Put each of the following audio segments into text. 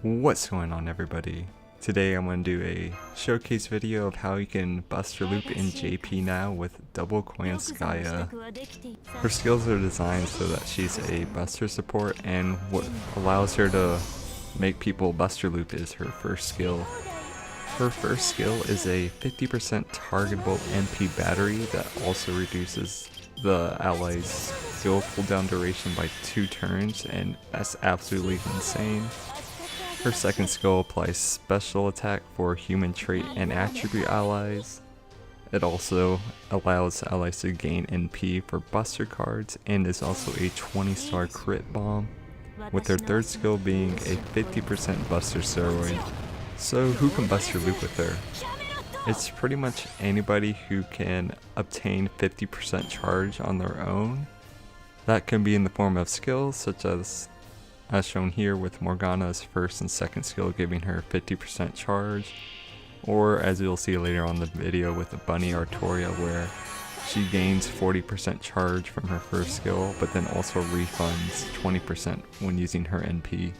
What's going on, everybody? Today I'm going to do a showcase video of how you can buster loop in JP now with double Koyanskaya. Her skills are designed so that she's a buster support, and what allows her to make people buster loop is her first skill. Her first skill is a 50% targetable MP battery that also reduces the ally's skill cooldown duration by 2 turns, and that's absolutely insane. Her second skill applies special attack for human trait and attribute allies. It also allows allies to gain NP for buster cards and is also a 20-star crit bomb, with her third skill being a 50% buster steroid. So who can buster loop with her? It's pretty much anybody who can obtain 50% charge on their own. That can be in the form of skills such as shown here with Morgana's first and second skill giving her 50% charge, or as you'll see later on in the video with the bunny Artoria, where she gains 40% charge from her first skill but then also refunds 20% when using her NP.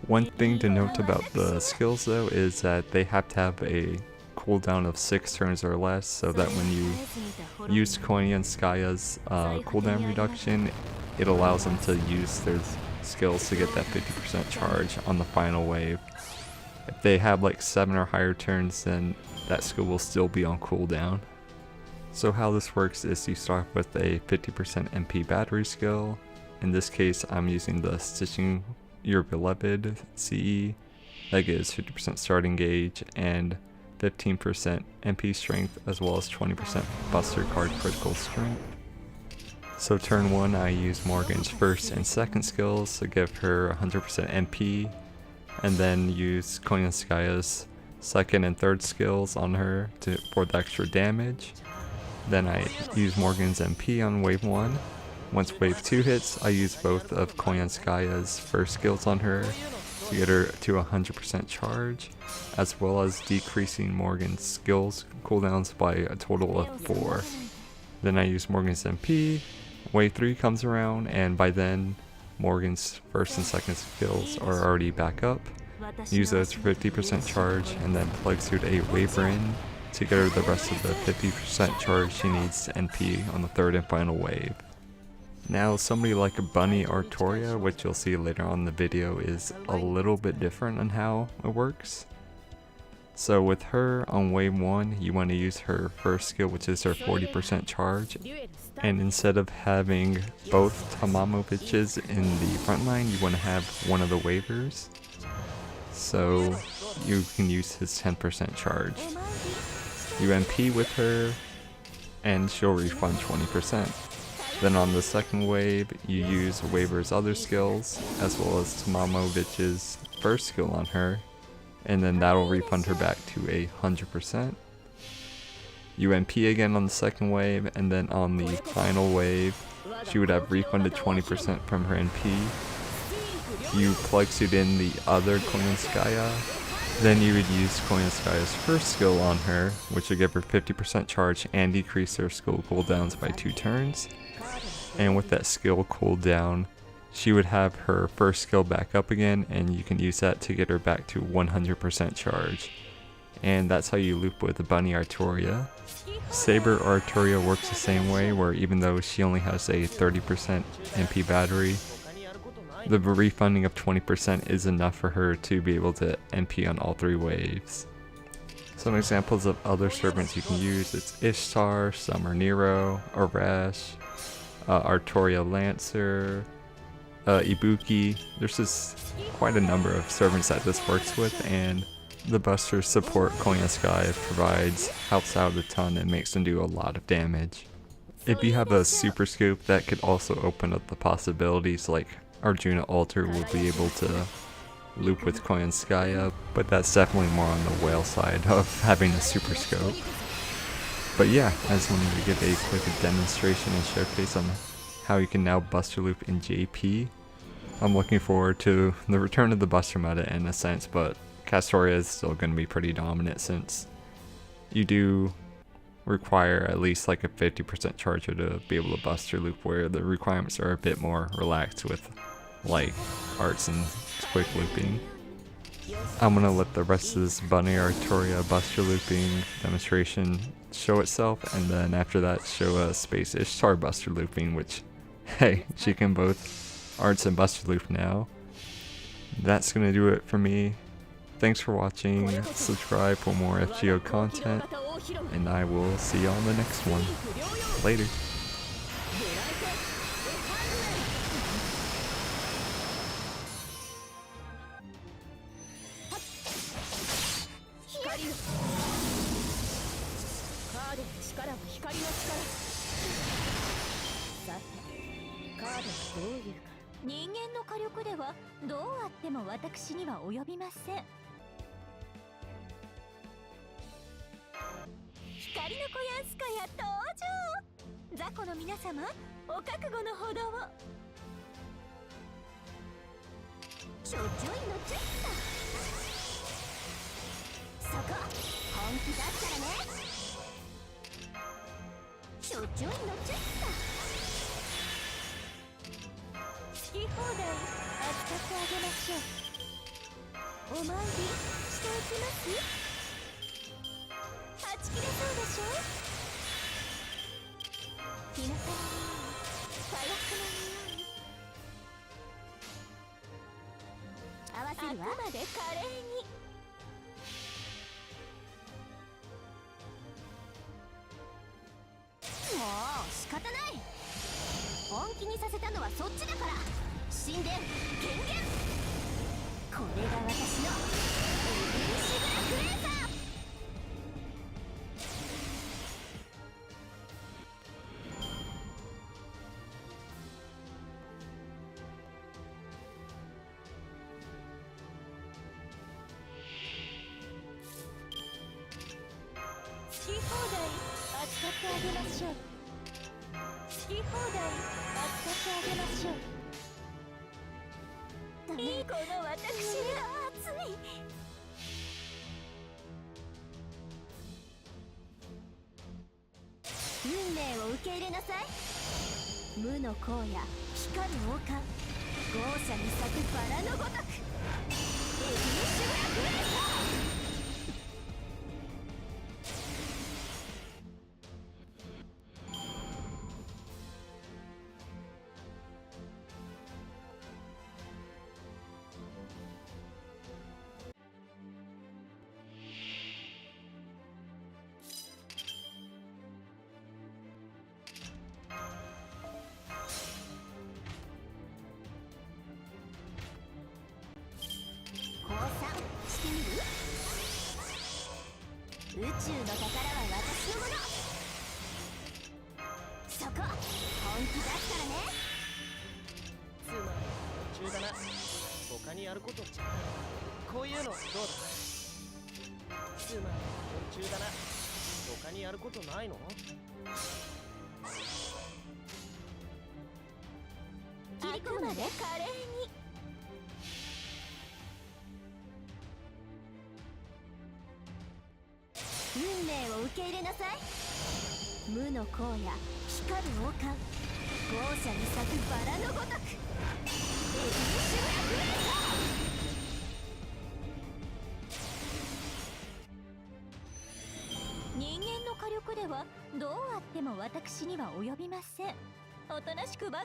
One thing to note about the skills though is that they have to have a cooldown of 6 turns or less, so that when you use Koyanskaya's cooldown reduction, it allows them to use their skills to get that 50% charge on the final wave. If they have like 7 or higher turns, then that skill will still be on cooldown. So how this works is you start with a 50% MP battery skill. In this case I'm using the Stitching Your Beloved CE that gives 50% starting gauge and 15% MP strength as well as 20% buster card critical strength. So turn 1 I use Morgan's first and second skills to give her 100% MP, and then use Koyanskaya's second and third skills on her for the extra damage. Then I use Morgan's MP on wave 1. Once wave 2 hits, I use both of Koyanskaya's first skills on her to get her to 100% charge, as well as decreasing Morgan's skills cooldowns by a total of 4. Then I use Morgan's MP. Wave 3 comes around, and by then Morgan's first and second skills are already back up. Use those for 50% charge, and then plug suit a waiver in to get her the rest of the 50% charge she needs to NP on the third and final wave. Now somebody like a bunny Artoria, which you'll see later on in the video, is a little bit different on how it works. So with her on wave 1, you want to use her first skill, which is her 40% charge, and instead of having both Tamamo Vitches in the front line, you want to have one of the waivers, so you can use his 10% charge. You MP with her and she'll refund 20%. Then on the second wave, you use waiver's other skills as well as Tamamo Vitch's first skill on her, and then that'll refund her back to 100%. You MP again on the second wave, and then on the final wave, she would have refunded 20% from her NP. You plug suit in the other Koyanskaya, then you would use Koyanskaya's first skill on her, which would give her 50% charge and decrease her skill cooldowns by 2 turns. And with that skill cooldown, she would have her first skill back up again, and you can use that to get her back to 100% charge. And that's how you loop with the bunny Artoria. Saber Artoria works the same way, where even though she only has a 30% MP battery, the refunding of 20% is enough for her to be able to MP on all 3 waves. Some examples of other servants you can use: it's Ishtar, Summer Nero, Arash, Artoria Lancer, Ibuki. There's just quite a number of servants that this works with, and the buster support Koyanskaya provides helps out a ton and makes them do a lot of damage. If you have a super scoop, that could also open up the possibilities, like Arjuna Alter will be able to loop with Koyanskaya, but that's definitely more on the whale side of having a super scope. But yeah, I just wanted to give a quick demonstration and showcase on how you can now buster loop in JP. I'm looking forward to the return of the buster meta in a sense, but Artoria is still going to be pretty dominant since you do require at least like a 50% charger to be able to buster loop, where the requirements are a bit more relaxed with like arts and quick looping. I'm gonna let the rest of this bunny Artoria buster looping demonstration show itself, and then after that show a Space Ishtar buster looping, which, hey, she can both arts and buster loop now. That's gonna do it for me. Thanks for watching, subscribe for more FGO content, and I will see you on the next one. Later.人間の火力ではどうあっても私には及びません。光のコヤンスカヤ登場。雑魚の皆様、お覚悟のほどを。ちょちょいのちょっと。そこ、本気出したらね。ちょちょいのちょっと。好き放題扱ってあげましょう。お参りしておきます。はち切れそうでしょ。日向の匂い、火薬の匂い。合わせるわ。あくまで華麗に。もう仕方ない。本気にさせたのはそっちだから。神殿権限。これが私のエビリシブラクレーザー。好き放題扱ってあげましょう。好き放題扱ってあげましょう。いい子の私が熱い。運命を受け入れなさい。無の荒野、光る王冠、豪奢に咲くバラのごとく。エビリシュブラクレーザー。宇宙の宝は私のもの。そこ、本気出すからね。つまり途中だな。他にやることじゃない。こういうのどうだ。つまり途中だな。他にやることないの。切り込まで華麗に。運命を受け入れなさい。無の荒野、光る王冠、豪奢に咲くバラのごとく。エビリシュブラクレーザー。人間の火力ではどうあっても私には及びません。おとなしく我が